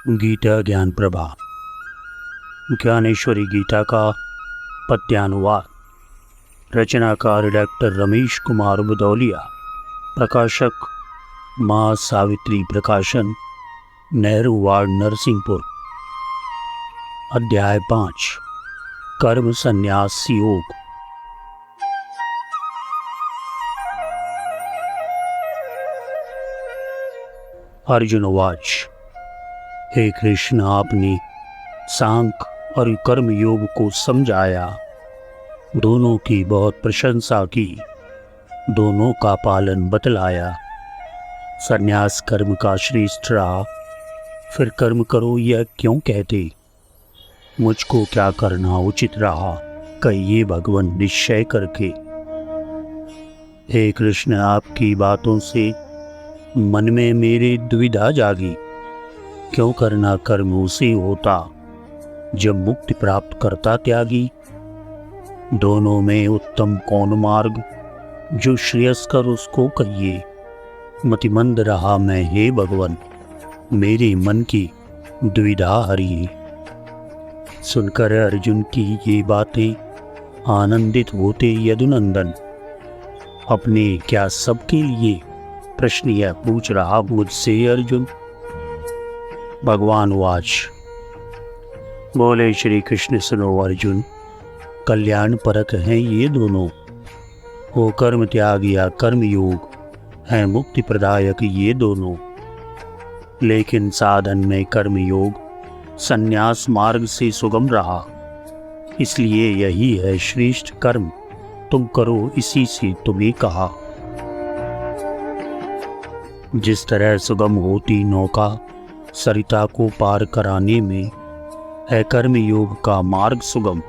गीता ज्ञान प्रभा ज्ञानेश्वरी गीता का पद्यानुवाद। रचनाकार डॉक्टर रमेश कुमार बुदौलिया। प्रकाशक माँ सावित्री प्रकाशन, नेहरू वार्ड, नरसिंहपुर। अध्याय 5 कर्म संन्यास योग। अर्जुन उवाच। हे कृष्ण, आपने सांख्य और कर्म योग को समझाया, दोनों की बहुत प्रशंसा की, दोनों का पालन बतलाया। संन्यास कर्म का श्रेष्ठ रहा, फिर कर्म करो यह क्यों कहते? मुझको क्या करना उचित रहा, कहिए भगवान निश्चय करके। हे कृष्ण, आपकी बातों से मन में मेरे दुविधा जागी। क्यों करना कर्म उसे होता, जब मुक्ति प्राप्त करता त्यागी। दोनों में उत्तम कौन मार्ग, जो श्रेयस्कर उसको कहिए। मतिमंद रहा मैं हे भगवान, मेरे मन की दुविधा हरिए। सुनकर अर्जुन की ये बातें आनंदित होते यदुनंदन। अपने क्या सबके लिए प्रश्न यह पूछ रहा मुझसे अर्जुन। भगवान वाच। बोले श्री कृष्ण, सुनो अर्जुन, कल्याण परक हैं ये दोनों। हो कर्म त्याग या कर्म योग, हैं मुक्ति प्रदायक ये दोनों। लेकिन साधन में कर्म योग संन्यास मार्ग से सुगम रहा, इसलिए यही है श्रेष्ठ कर्म, तुम करो इसी से तुम्हें कहा। जिस तरह सुगम होती नौका सरिता को पार कराने में, है कर्म योग का मार्ग सुगम,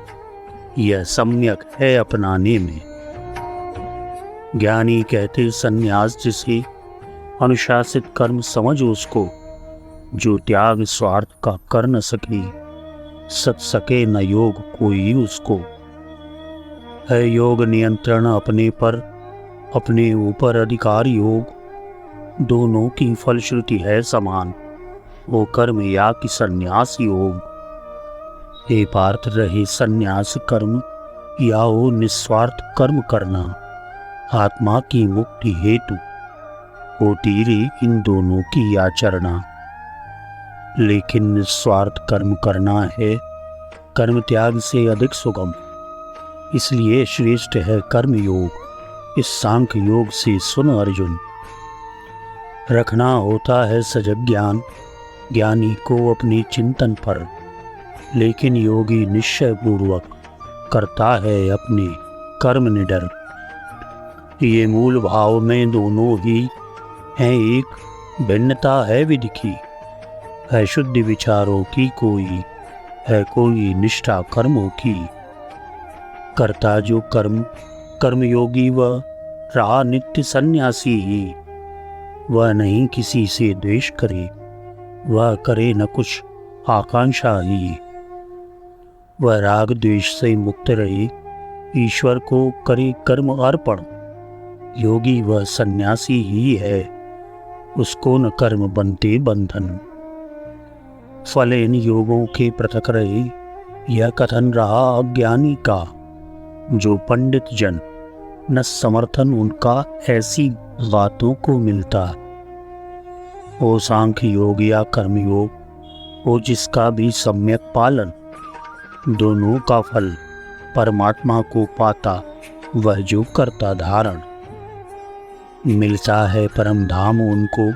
यह सम्यक है अपनाने में। ज्ञानी कहते संन्यास जिसे, अनुशासित कर्म समझ उसको। जो त्याग स्वार्थ का कर न सके, सत सके न योग कोई उसको। है योग नियंत्रण अपने पर, अपने ऊपर अधिकार योग। दोनों की फलश्रुति है समान, वो कर्म या कि संन्यास योग। हे पार्थ, रहे संन्यास कर्म या हो निस्वार्थ कर्म करना, आत्मा की मुक्ति हेतु होती रे इन दोनों की आचरणा। लेकिन निस्वार्थ कर्म करना है कर्म त्याग से अधिक सुगम, इसलिए श्रेष्ठ है कर्म योग। इस सांख्य योग से सुन अर्जुन। रखना होता है सजग ज्ञान, ज्ञानी को अपने चिंतन पर। लेकिन योगी निश्चय पूर्वक करता है अपने कर्म निडर। ये मूल भाव में दोनों ही हैं एक, भिन्नता है विधि की। है शुद्ध विचारों की कोई, है कोई निष्ठा कर्मों की। करता जो कर्म कर्मयोगी वह रहा नित्य सन्यासी ही। वह नहीं किसी से द्वेष करे, वह करे न कुछ आकांक्षा ही। वह राग द्वेष से मुक्त रहे, ईश्वर को करे कर्म अर्पण। योगी वह सन्यासी ही है, उसको न कर्म बनते बंधन। फल इन योगों के पृथक रहे, यह कथन रहा अज्ञानी का। जो पंडित जन न समर्थन उनका, ऐसी बातों को मिलता। वो सांख्य योग या कर्म योग हो जिसका भी सम्यक पालन, दोनों का फल परमात्मा को पाता, वह जो करता धारण। मिलता है परम धाम उनको,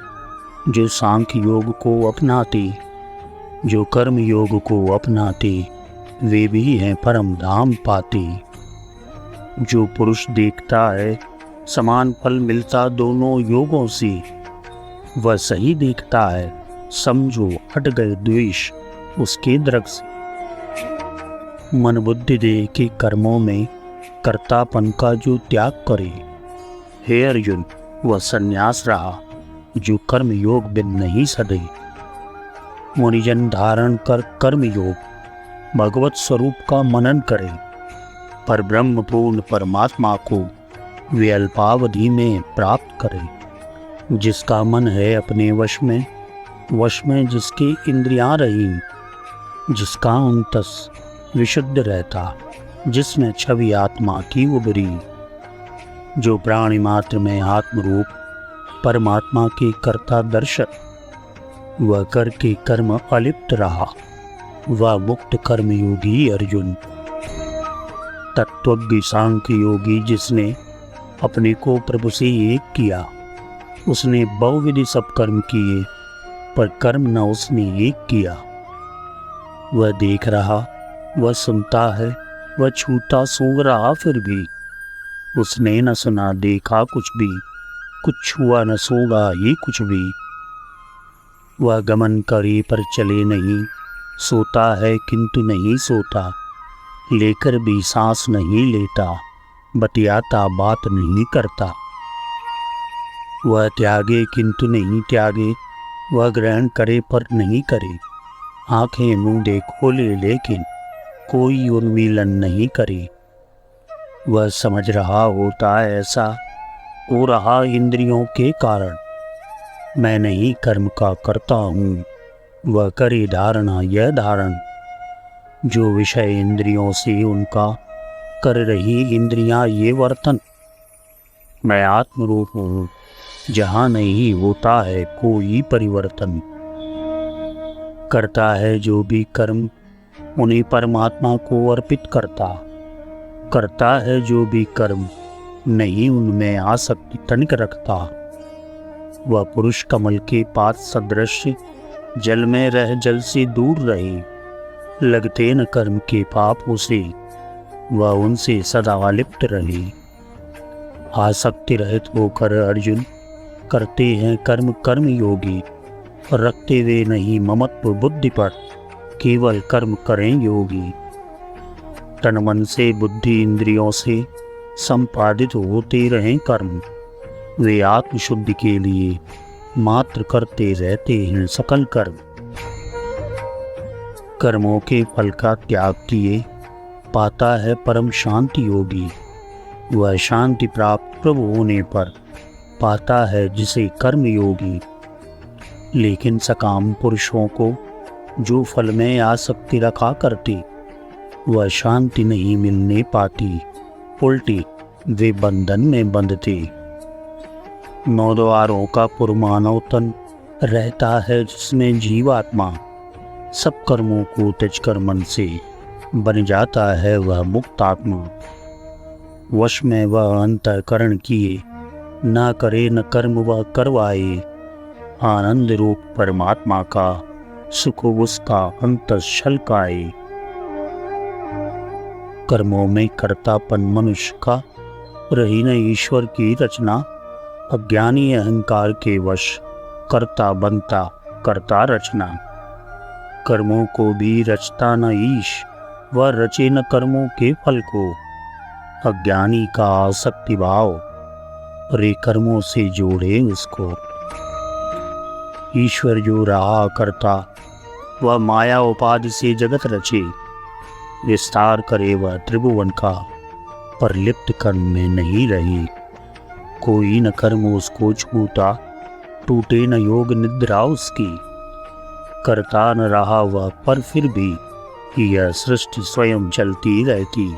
जो सांख्य योग को अपनाते। जो कर्म योग को अपनाते, वे भी हैं परम धाम पाते। जो पुरुष देखता है समान फल मिलता दोनों योगों से, वह सही देखता है, समझो हट गए द्वेष उसके दृग से। मन बुद्धि दे के कर्मों में कर्तापन का जो त्याग करे, हे अर्जुन वह संन्यास रहा, जो कर्म योग बिन नहीं सदे। मुनिजन धारण कर कर्म योग, भगवत स्वरूप का मनन करे। पर ब्रह्म पूर्ण परमात्मा को वे अल्पावधि में प्राप्त करे। जिसका मन है अपने वश में, वश में जिसकी इंद्रियां रही, जिसका अंतस विशुद्ध रहता, जिसमें छवि आत्मा की उभरी, जो प्राणी मात्र में आत्मरूप परमात्मा के कर्ता दर्शन वह कर के कर्म अलिप्त रहा, वह मुक्त कर्मयोगी अर्जुन। तत्वज्ञ सांख्य योगी जिसने अपने को प्रभु से एक किया, उसने बहुविधि सब कर्म किए पर कर्म न उसने एक किया। वह देख रहा, वह सुनता है, वह छूता सूंघ रहा, फिर भी उसने न सुना देखा कुछ भी, कुछ छुआ न सूंघा ये कुछ भी। वह गमन करे पर चले नहीं, सोता है किंतु नहीं सोता, लेकर भी सांस नहीं लेता, बतियाता बात नहीं करता। वह त्यागे किंतु नहीं त्यागे, वह ग्रहण करे पर नहीं करे, आंखें मूंदे खोले लेकिन कोई उन्मीलन नहीं करे। वह समझ रहा होता है ऐसा हो रहा इंद्रियों के कारण, मैं नहीं कर्म का करता हूँ, वह करे धारणा यह धारण। जो विषय इंद्रियों से उनका कर रही इंद्रियां ये वर्तन, मैं आत्मरूप हूँ जहाँ नहीं होता है कोई परिवर्तन। करता है जो भी कर्म उन्हीं परमात्मा को अर्पित करता है जो भी कर्म नहीं उनमें आसक्ति तनिक रखता। वह पुरुष कमल के पात सदृश जल में रह जल से दूर रहे, लगते न कर्म के पाप उसे, वह उनसे सदा लिप्त रहे। आसक्ति रहित होकर अर्जुन करते हैं कर्म कर्म योगी, रखते वे नहीं ममत्व बुद्धि पर, केवल कर्म करें योगी। तन मन से बुद्धि इंद्रियों से संपादित होते रहें कर्म, वे आत्मशुद्धि के लिए मात्र करते रहते हैं सकल कर्म। कर्मों के फल का त्याग किए पाता है परम शांति योगी, वह शांति प्राप्त प्रभु होने पर पाता है जिसे कर्म योगी। लेकिन सकाम पुरुषों को जो फल में आसक्ति रखा करती, वह शांति नहीं मिलने पाती, उल्टी वे बंधन में बंधते। नौ द्वारों का पुरमानव तन रहता है जिसमें जीवात्मा, सब कर्मों को त्यजकर मन से बन जाता है वह मुक्त आत्मा। वश में वह अंतःकरण किए न करे न कर्म वह करवाए, आनंद रूप परमात्मा का सुख उसका अंतस छलकाए। कर्मों में कर्तापन मनुष्य का रही न ईश्वर की रचना, अज्ञानी अहंकार के वश करता बनता करता रचना। कर्मों को भी रचता न ईश, वह रचे न कर्मों के फल को, अज्ञानी का आसक्ति भाव रे कर्मों से जोड़े उसको। ईश्वर जो रहा करता वह माया उपाधि से जगत रचे, विस्तार करे वह त्रिभुवन का, पर लिप्त कर्म में नहीं रही। कोई न कर्म उसको छूता, टूटे न योग निद्रा उसकी, करता न रहा वह पर फिर भी यह सृष्टि स्वयं चलती रहती।